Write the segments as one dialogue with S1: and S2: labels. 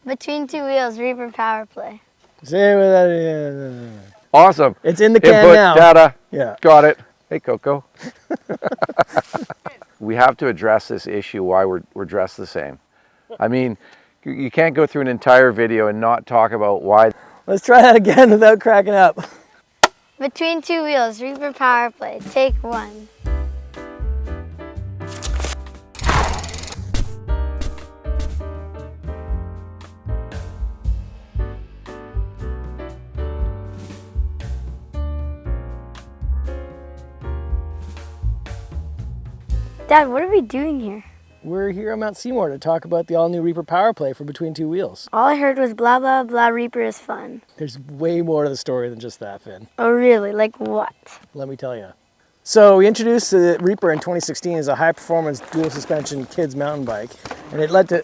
S1: Between Two Wheels, Reaper Power Play.
S2: Say what that is.
S3: Awesome.
S2: It's in the can
S3: Input,
S2: now.
S3: data.
S2: Yeah.
S3: Got it. Hey, Coco. We have to address this issue why we're dressed the same. I mean, you can't go through an entire video and not talk about why.
S2: Let's try that again without cracking up.
S1: Between Two Wheels, Reaper Power Play. Take one. Dad, what are we doing here?
S2: We're here on Mount Seymour to talk about the all-new Reaper Power Play for Between Two Wheels.
S1: All I heard was blah, blah, blah, Reaper is fun.
S2: There's way more to the story than just that, Finn.
S1: Oh, really? Like what?
S2: Let me tell you. So we introduced the Reaper in 2016 as a high-performance dual suspension kids mountain bike, and it led to,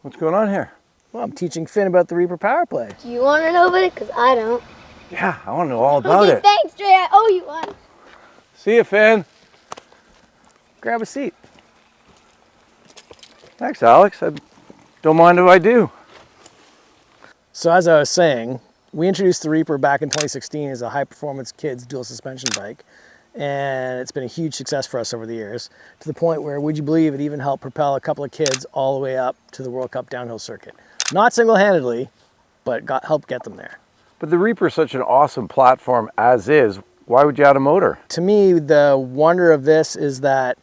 S3: What's going on here?
S2: well, I'm teaching Finn about the Reaper Power Play.
S1: Do you want to know about it? Because I don't.
S3: Yeah, I want to know all about
S1: Okay,
S3: it.
S1: thanks, Trey. I owe you one.
S3: See you, Finn.
S2: Grab a seat.
S3: Thanks, Alex. I don't mind if I do.
S2: So as I was saying, we introduced the Reaper back in 2016 as a high-performance kids dual suspension bike, and it's been a huge success for us over the years, to the point where, would you believe, it even helped propel a couple of kids all the way up to the World Cup downhill circuit. Not single-handedly, but helped get them there.
S3: But the Reaper is such an awesome platform as is. Why would you add a motor?
S2: To me, the wonder of this is that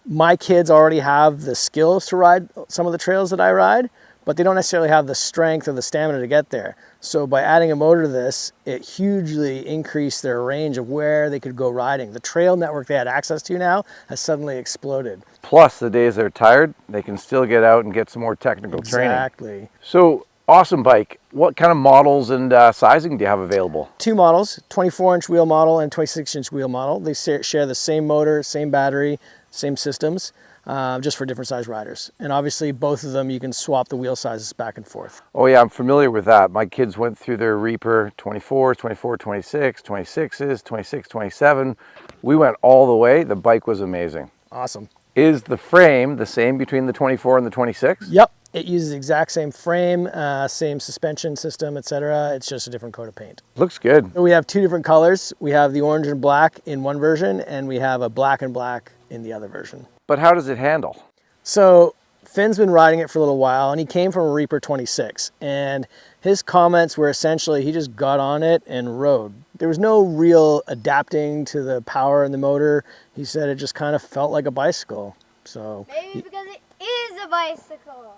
S2: my kids already have the skills to ride some of the trails that I ride, but they don't necessarily have the strength or the stamina to get there. So by adding a motor to this, it hugely increased their range of where they could go riding. The trail network they had access to now has suddenly exploded.
S3: Plus, the days they're tired, they can still get out and get some more technical training.
S2: Exactly.
S3: So, awesome bike. What kind of models and sizing do you have available?
S2: Two models, 24-inch wheel model and 26-inch wheel model. They share the same motor, same battery, same systems, just for different size riders. And obviously both of them you can swap the wheel sizes back and forth.
S3: Oh yeah, I'm familiar with that. My kids went through their Reaper 24s, 24, 26, 26s, 26, 27. We went all the way. The bike was amazing.
S2: Awesome.
S3: Is the frame the same between the 24 and the 26?
S2: Yep, it uses the exact same frame, same suspension system, etc. It's just a different coat of paint.
S3: Looks good.
S2: We have two different colors. We have the orange and black in one version, and we have a black and black in the other version.
S3: But how does it handle?
S2: So Finn's been riding it for a little while, and he came from a Reaper 26, and his comments were essentially he just got on it and rode. There was no real adapting to the power in the motor. He said it just kind of felt like a bicycle. So
S1: Maybe because it is a bicycle.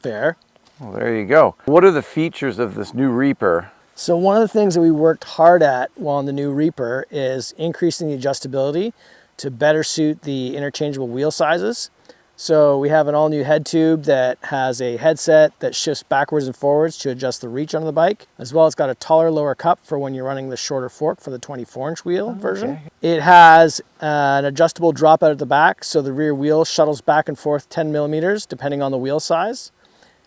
S2: fair.
S3: Well, there you go. What are the features of this new Reaper?
S2: So one of the things that we worked hard at while on the new Reaper is increasing the adjustability to better suit the interchangeable wheel sizes. So we have an all new head tube that has a headset that shifts backwards and forwards to adjust the reach on the bike. As well, it's got a taller lower cup for when you're running the shorter fork for the 24-inch wheel version. It has an adjustable dropout at the back, so the rear wheel shuttles back and forth 10 millimeters depending on the wheel size.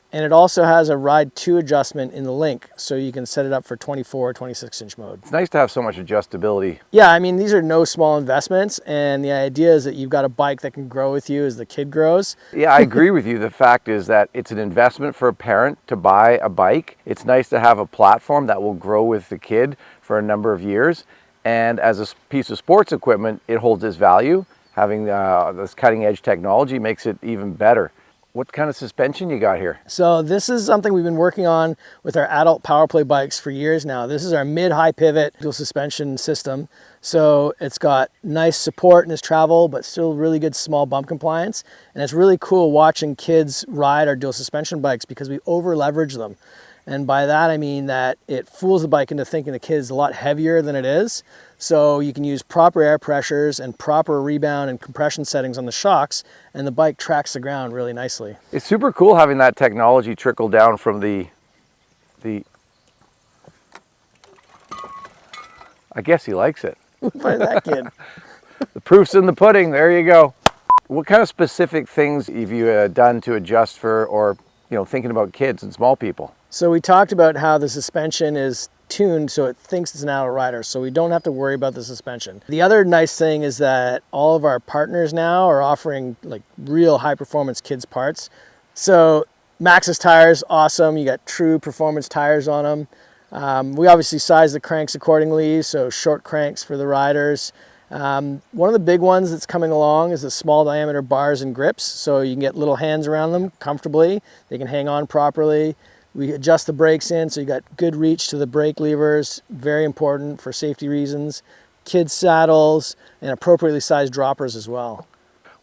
S2: And it also has a Ride 2 adjustment in the link, so you can set it up for 24 or 26-inch mode.
S3: It's nice to have so much adjustability.
S2: Yeah, I mean, these are no small investments, and the idea is that you've got a bike that can grow with you as the kid grows.
S3: Yeah, I agree with you. The fact is that it's an investment for a parent to buy a bike. It's nice to have a platform that will grow with the kid for a number of years. And as a piece of sports equipment, it holds its value. Having this cutting edge technology makes it even better. What kind of suspension you got here?
S2: So this is something we've been working on with our adult power play bikes for years now. This is our mid-high pivot dual suspension system. So it's got nice support in its travel, but still really good small bump compliance. And it's really cool watching kids ride our dual suspension bikes because we over leverage them. And by that, I mean that it fools the bike into thinking the kid is a lot heavier than it is. So you can use proper air pressures and proper rebound and compression settings on the shocks, and the bike tracks the ground really nicely.
S3: It's super cool having that technology trickle down from the I guess he likes it.
S2: Find that kid.
S3: The proof's in the pudding. There you go. What kind of specific things have you done to adjust for, or thinking about kids and small people?
S2: So we talked about how the suspension is tuned so it thinks it's an adult rider, so we don't have to worry about the suspension. The other nice thing is that all of our partners now are offering like real high performance kids parts So Maxxis tires, awesome. You got true performance tires on them. We obviously size the cranks accordingly, so short cranks for the riders. One of the big ones that's coming along is the small diameter bars and grips, so you can get little hands around them comfortably. They can hang on properly. We adjust the brakes in, so you got good reach to the brake levers, very important for safety reasons. Kids saddles and appropriately sized droppers as well.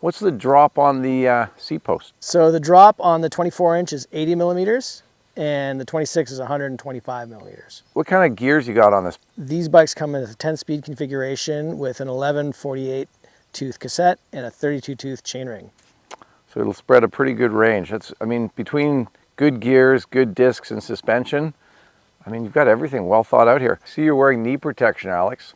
S3: What's the drop on the seat post?
S2: So the drop on the 24-inch is 80 millimeters and the 26 is 125 millimeters.
S3: What kind of gears you got on this?
S2: These bikes come in a 10-speed configuration with an 11/48 tooth cassette and a 32 tooth chainring.
S3: So it'll spread a pretty good range. I mean, between good gears, good discs, and suspension, I mean, you've got everything well thought out here. I see you're wearing knee protection, Alex.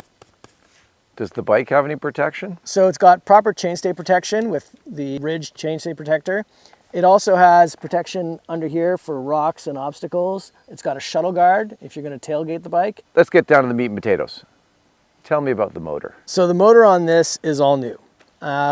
S3: Does the bike have any protection?
S2: So it's got proper chainstay protection with the Ridge chainstay protector. It also has protection under here for rocks and obstacles. It's got a shuttle guard if you're going to tailgate the bike.
S3: Let's get down to the meat and potatoes. Tell me about the motor.
S2: So the motor on this is all new.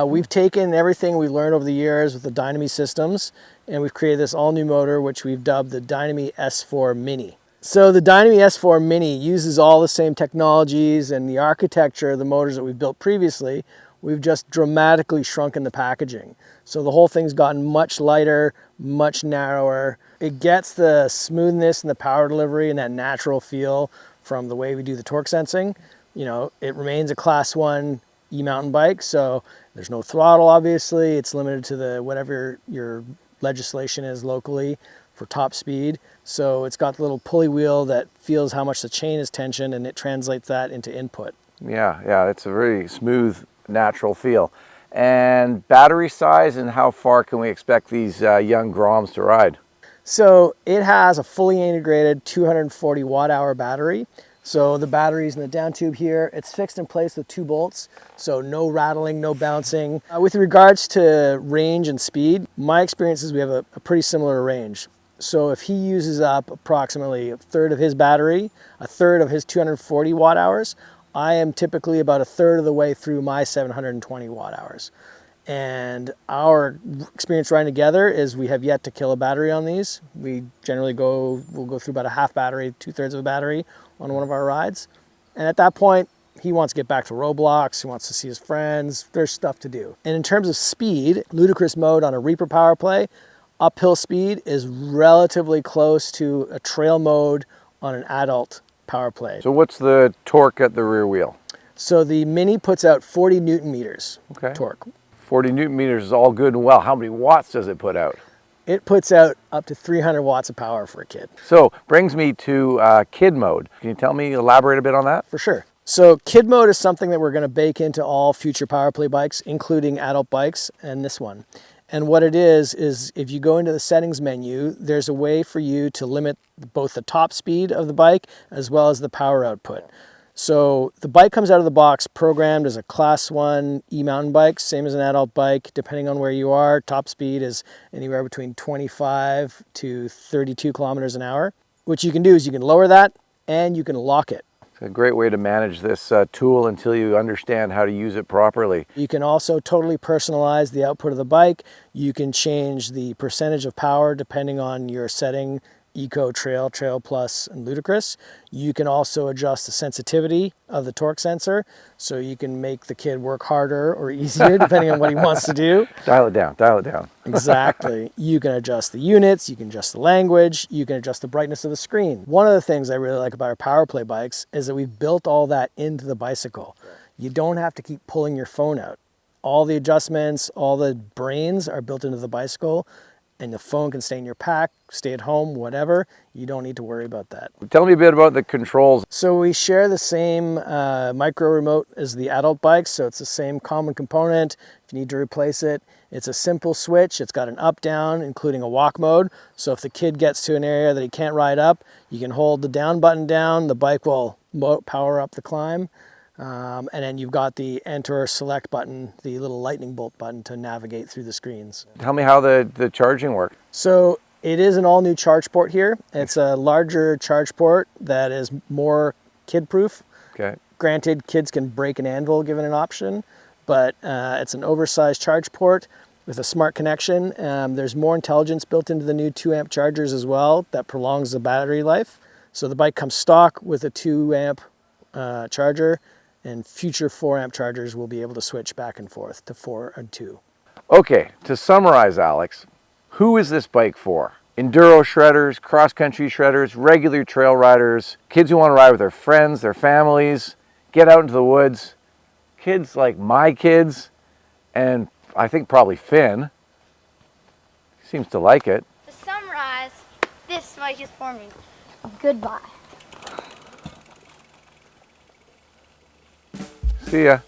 S2: We've taken everything we've learned over the years with the Dynami systems, and we've created this all new motor, which we've dubbed the Dynami S4 Mini. So the Dynami S4 Mini uses all the same technologies and the architecture of the motors that we've built previously. We've just dramatically shrunken the packaging. So the whole thing's gotten much lighter, much narrower. It gets the smoothness and the power delivery and that natural feel from the way we do the torque sensing. You know, it remains a Class 1 e-mountain bike, so there's no throttle, obviously. It's limited to the whatever your legislation is locally for top speed. So it's got the little pulley wheel that feels how much the chain is tensioned, and it translates that into input.
S3: Yeah, it's a very smooth, natural feel. And battery size, and how far can we expect these young Groms to ride?
S2: So it has a fully integrated 240 watt-hour battery. So the battery's in the down tube here. It's fixed in place with 2 bolts, so no rattling, no bouncing. With regards to range and speed, my experience is we have a pretty similar range. So if he uses up approximately a third of his battery, a third of his 240 watt hours, I am typically about a third of the way through my 720 watt hours. And our experience riding together is we have yet to kill a battery on these. We generally we'll go through about a half battery, 2/3 of a battery on one of our rides. And at that point, he wants to get back to Roblox, he wants to see his friends, there's stuff to do. And in terms of speed, ludicrous mode on a Reaper Power Play, uphill speed is relatively close to a trail mode on an adult Power Play.
S3: So what's the torque at the rear wheel?
S2: So the Mini puts out 40 Newton meters torque.
S3: 40 Newton meters is all good and well. How many watts does it put out?
S2: It puts out up to 300 watts of power for a kid.
S3: So brings me to kid mode. Can you elaborate a bit on that?
S2: For sure. So kid mode is something that we're going to bake into all future Power Play bikes, including adult bikes and this one. And what it is if you go into the settings menu, there's a way for you to limit both the top speed of the bike as well as the power output. So the bike comes out of the box programmed as a Class 1 e-mountain bike, same as an adult bike, depending on where you are. Top speed is anywhere between 25 to 32 kilometers an hour. What you can do is you can lower that and you can lock it.
S3: It's a great way to manage this tool until you understand how to use it properly.
S2: You can also totally personalize the output of the bike. You can change the percentage of power depending on your setting, Eco, Trail, Trail Plus, and Ludicrous. You can also adjust the sensitivity of the torque sensor, so you can make the kid work harder or easier depending on what he wants to do.
S3: Dial it down, dial it down.
S2: Exactly. You can adjust the units, you can adjust the language, you can adjust the brightness of the screen. One of the things I really like about our Power Play bikes is that we've built all that into the bicycle. You don't have to keep pulling your phone out. All the adjustments, all the brains are built into the bicycle, and the phone can stay in your pack, stay at home, whatever. You don't need to worry about that.
S3: Tell me a bit about the controls.
S2: So we share the same micro remote as the adult bikes, so it's the same common component. If you need to replace it, it's a simple switch. It's got an up-down, including a walk mode. So if the kid gets to an area that he can't ride up, you can hold the down button down, the bike will power up the climb. And then you've got the enter or select button, the little lightning bolt button to navigate through the screens.
S3: Tell me how the charging works.
S2: So it is an all-new charge port here. It's a larger charge port that is more kid-proof.
S3: Okay.
S2: Granted, kids can break an anvil given an option, but it's an oversized charge port. with a smart connection. There's more intelligence built into the new 2-amp chargers as well that prolongs the battery life. So the bike comes stock with a 2-amp charger, and future 4-amp chargers will be able to switch back and forth to 4 and 2.
S3: Okay, to summarize, Alex, who is this bike for? Enduro shredders, cross-country shredders, regular trail riders, kids who want to ride with their friends, their families, get out into the woods, kids like my kids, and I think probably Finn. Seems to like it.
S1: To summarize, this bike is for me. Goodbye.
S3: See ya.